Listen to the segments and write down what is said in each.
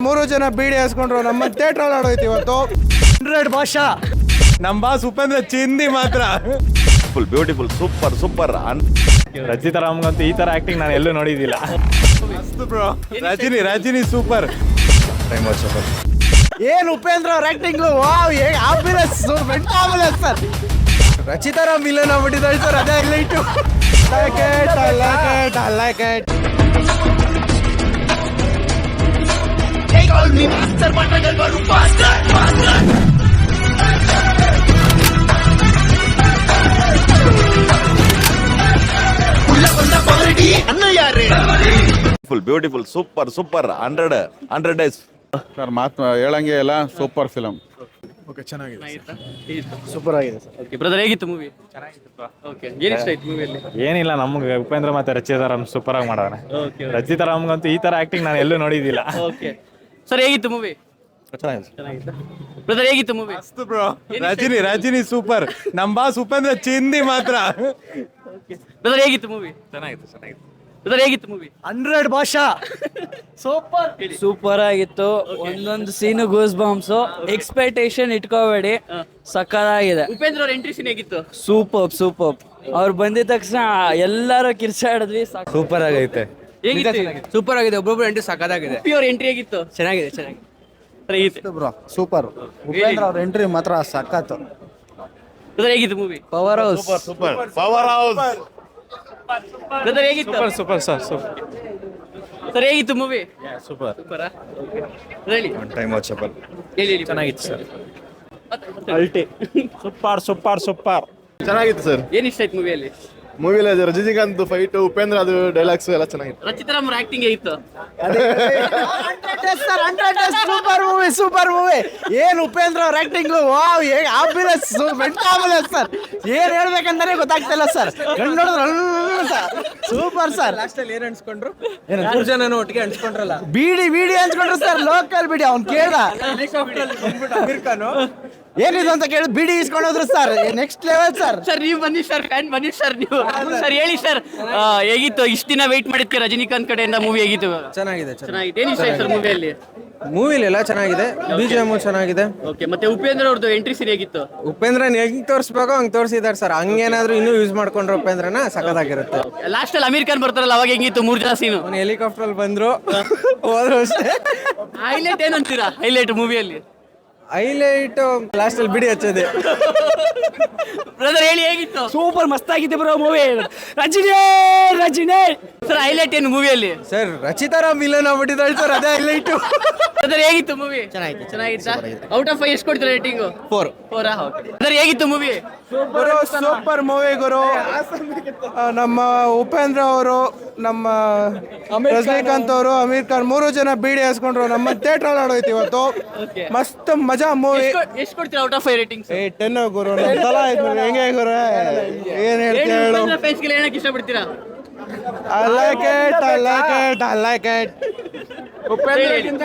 3 ಜನ ಬೀಡಿ ಹಾಸ್ಕೊಂಡ್ರು ನಮ್ಮ ಥಿಯೇಟ್ರಲ್ಲಿ ಆಡೋಯ್ತು ಇವತ್ತು 100 ಭಾಷಾ ನಮ್ಮ ಬಾಸ್ ಉಪೇಂದ್ರ ಚಿಂದಿ ಮಾತ್ರ full beautiful super super. Rachita ರಾಮ್ಗಂತೂ ಈ ತರ ಆಕ್ಟಿಂಗ್ ನಾನು ಎಲ್ಲೂ ನೋಡಿದಿಲ್ಲ. ಮಸ್ತ್ ಬ್ರೋ. ರಜನಿ ಸೂಪರ್. ಏನು ಉಪೇಂದ್ರ ಅವ್ರ acting wow sir. Rachita Ram villain ಆಗ್ಬಿಟ್ಟಿದ್ದಾರೆ ಸರ್, ಅದೇ highlight. I like it. Full beautiful super super 100 days sir. ಮಾತು ಹೇಳಂಗೆ ಇಲ್ಲ, ಸೂಪರ್ ಫಿಲಮ್. ಓಕೆ, ಚೆನ್ನಾಗಿದೆ, ಸೂಪರ್ ಆಗಿದೆ ಸರ್. ಓಕೆ ಬ್ರದರ್, ಹೇಗಿತ್ತು ಮೂವಿ? ಚೆನ್ನಾಗಿತ್ತು. ಓಕೆ, ಏನು ಇಷ್ಟ ಆಯ್ತು ಮೂವಿಯಲ್ಲಿ? ಏನಿಲ್ಲ, ನಮ್ಗೆ ಉಪೇಂದ್ರ ಮತ್ತೆ ರಚಿತಾ ರಾಮ್ ಸೂಪರ್ ಆಗಿ ಮಾಡೋಣ. ರಚಿತಾ ರಾಮ್ಗಂತೂ ಈ ತರ ಆಕ್ಟಿಂಗ್ ನಾನು ಎಲ್ಲೂ ನೋಡಿದಿಲ್ಲ. ಓಕೆ ಸರ್, ಹೇಗಿತ್ತು ಮೂವಿ? ಚೆನ್ನಾಗಿತ್ತು. ಬ್ರದರ್, ಹೇಗಿತ್ತು ಮೂವಿ? ಮಸ್ತ್ ಬ್ರೋ. ರಜನಿ ಸೂಪರ್. ನಮ್ಮ ಬಾಸ್ ಉಪೇಂದ್ರ ಚಿಂದಿ ಮಾತ್ರ. ಬ್ರದರ್, ಹೇಗಿತ್ತು ಮೂವಿ? ಚೆನ್ನಾಗಿತ್ತು. ಬ್ರದರ್, ಹೇಗಿತ್ತು ಮೂವಿ? 100 ಭಾಷಾ ಸೂಪರ್. ಸೂಪರ್ ಆಗಿತ್ತು. ಒಂದೊಂದು ಸೀನು ಗೂಸ್ ಬಾಂಬ್ಸ್. ಎಕ್ಸ್ಪೆಕ್ಟೇಷನ್ ಇಟ್ಕೋಬೇಡಿ, ಸಕ್ಕತ್ತಾಗಿದೆ. ಉಪೇಂದ್ರ ಅವ್ರ ಎಂಟ್ರಿ ಸೀನ್ ಹೇಗಿತ್ತು? ಸೂಪರ್. ಅವ್ರು ಬಂದಿದ ತಕ್ಷಣ ಎಲ್ಲರೂ ಕಿರ್ಚಾಡಿದ್ವಿ. ಸೂಪರ್ ಆಗೈತೆ, ಸೂಪರ್ ಆಗಿದೆ. ಒಬ್ಬೊಬ್ರು ಎಂಟ್ರಿ ಸಕ್ಕತ್ತಾಗಿದೆ. ಉಪಿ ಅವ್ರ ಎಂಟ್ರಿ ಹೇಗಿತ್ತು? ಚೆನ್ನಾಗಿದೆ. Bro super. ಉಪೇಂದ್ರ ಅವ್ರ ಎಂಟ್ರಿ ಮಾತ್ರ ಸಖತ್ತು. ಬ್ರದರ್, ಹೇಗಿತ್ತು movie? Power house. Power house. Brother, ಹೇಗಿತ್ತು? Super sir. ಸೂಪರ್ ಸರ್, ಹೇಗಿತ್ತು ಮೂವಿ? ಸೂಪರ್. ಸೂಪರಾ? ಹೇಳಿ ಟೈಮ್ ವಾಚಬಲ್. ಹೇಳಿ. ಚೆನ್ನಾಗಿತ್ತು ಸರ್. ಅಲ್ಟಿ ಸೂಪರ್. ಚೆನ್ನಾಗಿತ್ತು ಸರ್. ಏನು ಇಷ್ಟ ಆಯ್ತು ಮೂವಿಯಲ್ಲಿ? ಮೂವಿಲಿ ರಜನಿಕಾಂತ್ ಫೈಟ್, ಉಪೇಂದ್ರ ಅದು ಡೈಲಾಗ್ಸ್ ಎಲ್ಲ ಚೆನ್ನಾಗಿತ್ತು. ರಚಿತಾ ರಾಮ್ ಆಕ್ಟಿಂಗ್ ಹೇಗಿತ್ತು? Super movie. ಏನು ಉಪೇಂದ್ರ ಅವ್ರ ಆಕ್ಟಿಂಗ್ ವಾವ್ ಸರ್. ಏನ್ ಹೇಳ್ಬೇಕಂತಾನೆ ಗೊತ್ತಾಗ್ತಿಲ್ಲ ಸರ್. Super sir. ಲಾಸ್ಟಲ್ಲಿ ಏನು ಅನ್ಸ್ಕೊಂಡ್ರು? 3 ಜನ ಒಟ್ಟಿಗೆ ಅನ್ಸ್ಕೊಂಡ್ರಲ್ಲ. ಬೀಡಿ ಹಂಚ್ಕೊಂಡ್ರು ಸರ್. ಲೋಕಲ್ ಬೀಡಿ ಅವ್ನು ಕೇಳ್ದ ಅಮೀರ್ ಖಾನ್ ಏನಿದು ಅಂತ ಕೇಳಿ ಬೀಡಿ ಇಸ್ಕೊಂಡೋದ್ರು sir. Next level sir. Sir, ನೀವು ಬನ್ನಿ ಸರ್, ಫ್ಯಾನ್ ಬನ್ನಿ ಸರ್ ನೀವು. ಸರ್, ಹೇಳಿ ಸರ್, ಹೇಗಿತ್ತು? ಇಷ್ಟು ದಿನ ವೆಯ್ಟ್ ಮಾಡಿದ್ಕೆ ರಜನಿಕಾಂತ್ ಕಡೆಯಿಂದ ಮೂವಿ ಹೇಗಿತ್ತು? ಚೆನ್ನಾಗಿದೆ. ಏನು ಇಷ್ಟ ಆಯ್ತು ಸರ್ ಮೂವಿಯಲ್ಲಿ? ಮೂವಿಲಿ ಎಲ್ಲ ಚೆನ್ನಾಗಿದೆ. BGM ಚೆನ್ನಾಗಿದೆ. ಓಕೆ, ಮತ್ತೆ ಉಪೇಂದ್ರ ಅವ್ರದ್ದು ಎಂಟ್ರಿ ಸೀನ್ ಹೇಗಿತ್ತು? ಉಪೇಂದ್ರನ್ ಹೆಂಗ್ ತೋರಿಸ್ಬೇಕೋ ಹಂಗ್ ತೋರಿಸಿದಾರೆ ಸರ್. ಹಂಗೇನಾದ್ರೂ ಇನ್ನೂ ಯೂಸ್ ಮಾಡ್ಕೊಂಡ್ರೆ ಉಪೇಂದ್ರನ ಸಖತ್ತಾಗಿರುತ್ತೆ. ಲಾಸ್ಟ್ ಅಲ್ಲಿ ಅಮೀರ್ ಖಾನ್ ಬರ್ತಾರಲ್ಲ, ಅವಾಗ ಹೆಂಗಿತ್ತು 3 ಜನ ಸೀನು? ಅವ್ನು ಹೆಲಿಕಾಪ್ಟರ್ ಅಲ್ಲಿ ಬಂದ್ರು, ಹೋದ್ರು ಅಷ್ಟೇ. ಹೈಲೈಟ್ ಏನಂತೀರಾ? ಹೈಲೈಟ್ ಮೂವಿಯಲ್ಲಿ ಹೈಲೈಟ್ ಲಾಸ್ಟ್ ಅಲ್ಲಿ ಬಿಡಿ ಹಚ್ಚೋದೆ. ಬ್ರದರ್, ಹೇಳಿ, ಹೇಗಿತ್ತು? ಸೂಪರ್ ಮಸ್ತ್ ಆಗಿದೆ bro movie. Rajini sir, highlight ಏನು ಮೂವಿಯಲ್ಲಿ? ಸರ್, ರಚಿತಾ ರಾಮ್ ವಿಲನ್ ಆಗ್ಬಿಟ್ಟಿದ್ದಾಳೆ ಸರ್, ಅದೇ ಹೈಲೈಟು. ಬ್ರದರ್, ಹೇಗಿತ್ತು ಮೂವಿ? ಚೆನ್ನಾಗಿತ್ತಾ? ಔಟ್ ಆಫ್ 5 ಎಷ್ಟು ಕೊಡ್ತೀರಾ ರೇಟಿಂಗ್? 4. ಬ್ರದರ್, ಹೇಗಿತ್ತು ಮೂವಿ? ಸೂಪರ್ ಮೂವಿ ಗುರು. ನಮ್ಮ ಉಪೇಂದ್ರ ಅವರು, ನಮ್ಮ ರಜನಿಕಾಂತ್ ಅವರು, ಅಮೀರ್ ಖಾನ್ 3 ಜನ ಬೀಡಿ ಹಾಸ್ಕೊಂಡ್ರು ನಮ್ಮ ಥಿಯೇಟ್ರಲ್ಲಿ ಆಡೋಯ್ತು ಇವತ್ತು. ಮಸ್ತ್ ಮಜಾ ಮೂವಿ. ಎಷ್ಟು ಕೊಡ್ತೀರಾ ಔಟ್ ಆಫ್ 5 ರೇಟಿಂಗ್? 10 ಗುರು. ತಲ ಆಯ್ತು ಹೆಂಗೆ ಗುರು, ಏನ್ ಹೇಳ್ತೀಯ ಹೇಳು. ಫ್ಯಾನ್ಸ್ಗೆ ಏನಕ್ಕೆ ಇಷ್ಟಪಡ್ತೀರಾ? I like it.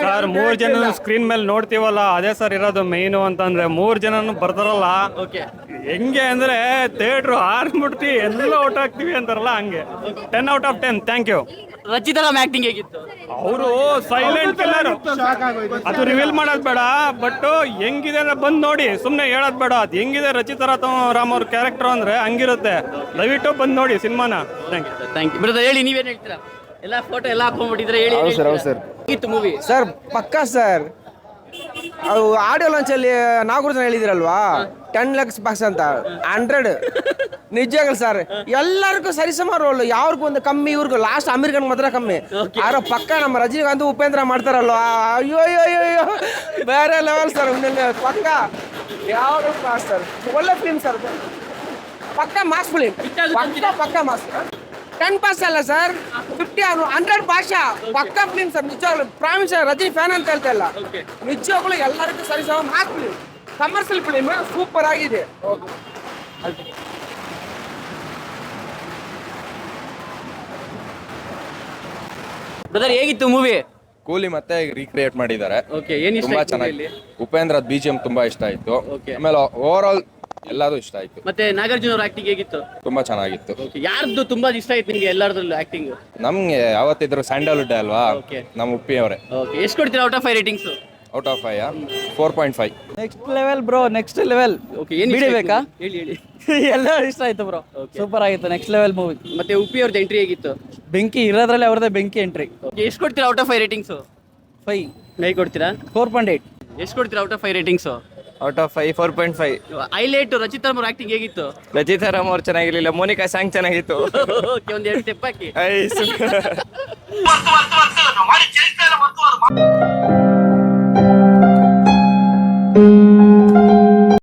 ಸರ್, 3 ಜನ ಸ್ಕ್ರೀನ್ ಮೇಲೆ ನೋಡ್ತೀವಲ್ಲ, ಅದೇ ಸರ್ ಇರೋದು ಮೈನು ಅಂತಂದ್ರೆ. 3 ಜನನು ಬರ್ತಾರಲ್ಲ, ಹೆಂಗೆ ಅಂದ್ರೆ ಥಿಯೇಟ್ರು ಹಾರ್ಬಿಡ್ತಿ ಎಲ್ಲ ಔಟ್ ಆಗ್ತೀವಿ ಅಂತಾರಲ್ಲ, ಹಂಗೆ. 10 out of 10. Thank you. Rachita Ram acting ಹೇಗಿತ್ತು? ಅವರು ಸೈಲೆಂಟ್ ಕಿಲ್ಲರ್. ಅದು ರಿವೀಲ್ ಮಾಡೋದು ಬೇಡ, ಬಟ್ ಹೆಂಗಿದೆ ಅಂದ್ರೆ ಬಂದು ನೋಡಿ, ಸುಮ್ಮನೆ ಹೇಳೋದು ಬೇಡ. ಅದು ಹೆಂಗಿದೆ ರಚಿತಾ ರಾಮ್ ಅವ್ರ ಕ್ಯಾರೆಕ್ಟರ್ ಅಂದ್ರೆ ಹಂಗಿರುತ್ತೆ. ದಯವಿಟ್ಟು ಬಂದು ನೋಡಿ ಸಿನಿಮಾನ. Thank you. ಬ್ರದರ್, ಹೇಳಿ, ನೀವೇನು ಹೇಳ್ತೀರಾ? ಎಲ್ಲ ಫೋಟೋ ಎಲ್ಲ ಹಾಕೊಂಡ್ಬಿಟ್ಟಿದ್ರೆ ಹೇಳಿ. ಹೇಗಿತ್ತು ಮೂವಿ? ಸರ್, ಪಕ್ಕಾ ಸರ್. ಅದು ಆಡಿಯೋ ಲಾಂಚಲ್ಲಿ ನಾಗೂರ್ ಜನ ಹೇಳಿದಿರಲ್ವಾ, 10 lakhs ಬಾಕ್ಸ್ ಅಂತ. 100 ನಿಜಗಳು ಸರ್. ಎಲ್ಲರಿಗೂ ಸರಿಸಮ ರೋಲ್, ಯಾವ್ರಿಗೂ ಒಂದು ಕಮ್ಮಿ, ಇವ್ರಿಗೂ ಲಾಸ್ಟ್ ಅಮೀರ್ ಖಾನ್ ಮಾತ್ರ ಕಮ್ಮಿ. ಆರೋ ಪಕ್ಕ ನಮ್ಮ ರಜನಿಕಾಂತ್ ಉಪೇಂದ್ರ ಮಾಡ್ತಾರಲ್ವಾ, ಅಯ್ಯೋ ಬೇರೆ ಲೆವೆಲ್ ಸರ್. ಪಕ್ಕ ಯಾವ್ದು ಮಾಸ್ ಸರ್, ಒಳ್ಳೆ ಫಿಲ್ಮ್ ಸರ್. ಪಕ್ಕ ಮಾಸ್ ಫಿಲ್ಮ್, ಪಕ್ಕ ಮಾಸ್. 10 ಪಾಸ್ ಅಲ್ಲ ಸರ್, 50 100 ಭಾಷಾ. ಪಕ್ಕ ಫಿಲ್ಮ್ ಸರ್, ನಿಜವಾಗ್ಲು. ಪ್ರಾಮಿಸ್ ರಜನಿ ಫ್ಯಾನ್ ಅಂತ ಹೇಳ್ತಾ ಇಲ್ಲ, ನಿಜವಾಗ್ಲು ಎಲ್ಲರಿಗೂ ಸರಿಸಮ mass film, commercial film, super ಆಗಿದೆ. ಬ್ರದರ್, ಹೇಗಿತ್ತು ಮೂವಿ? ಕೂಲಿ ಮತ್ತೆ ರೀಕ್ರಿಯೇಟ್ ಮಾಡಿದ್ದಾರೆ. ಓಕೆ, ಏನು ಇಷ್ಟ ತುಂಬಾ ಆಯ್ತು ಚೆನ್ನಾಗಿ. ಮೂವಿಯಲ್ಲಿ? ಉಪೇಂದ್ರ BGM ತುಂಬಾ ಇಷ್ಟ ಆಯ್ತು. Okay. ಆಮೇಲೆ ಓವರ್ ಆಲ್ ಎಲ್ಲದೂ ಇಷ್ಟ ಆಯ್ತು. ಮತ್ತೆ ನಾಗಾರ್ಜುನ ಅವ್ರ ಆಕ್ಟಿಂಗ್ ಹೇಗಿತ್ತು? ತುಂಬಾ ಚೆನ್ನಾಗಿತ್ತು. ಯಾರ್ದು ತುಂಬಾ ಇಷ್ಟ ಆಯ್ತು ನಿಮ್ಗೆ ಎಲ್ಲರದ್ರಲ್ಲೂ ಆಕ್ಟಿಂಗ್? ನಮ್ಗೆ ಯಾವತ್ತಿದ್ರು ಸ್ಯಾಂಡಲ್ವುಡ್ ಅಲ್ವಾ, Okay. ನಮ್ಮ ಉಪ್ಪಿ ಅವರೇ. ಓಕೆ, ಎಷ್ಟು ಕೊಡ್ತೀರಾ out of 5 ratings? Out of 5 4.5. Next level bro, next level. Okay, ಏನು ಬಿಡಿ ಬೇಕಾ? ಹೇಳಿ. ಎಲ್ಲ ಇಷ್ಟ ಆಯ್ತು ಬ್ರೋ, ಸೂಪರ್ ಆಗಿತ್ತು, ನೆಕ್ಸ್ಟ್ ಲೆವೆಲ್ ಮೂವಿ. ಮತ್ತೆ ಉಪ್ಪಿ ಅವ್ರದ್ದು ಎಂಟ್ರಿ ಹೇಗಿತ್ತು? ಬೆಂಕಿ ಇರೋದ್ರಲ್ಲಿ ಅವ್ರದ್ದೇ ಬೆಂಕಿ ಎಂಟ್ರಿ. ಎಷ್ಟು ಕೊಡ್ತೀರಾ ಔಟ್ ಆಫ್ 5 ರೇಟಿಂಗ್ಸ್? 5 ಹೇಗೆ ಕೊಡ್ತೀರಾ? 4.8. ಎಷ್ಟು ಕೊಡ್ತೀರಾ out of 5 ratings? Out of 5 4.5. Highlight Rachita ಅವ್ರ ಆಕ್ಟಿಂಗ್ ಹೇಗಿತ್ತು? ರಚಿತಾ ರಾಮ್ ಅವ್ರು ಚೆನ್ನಾಗಿರ್ಲಿಲ್ಲ, ಮೋನಿಕಾ ಸಾಂಗ್ ಚೆನ್ನಾಗಿತ್ತು. ಓಕೆ, ಒಂದು 2 ಸ್ಟೆಪ್ ಹಾಕಿ.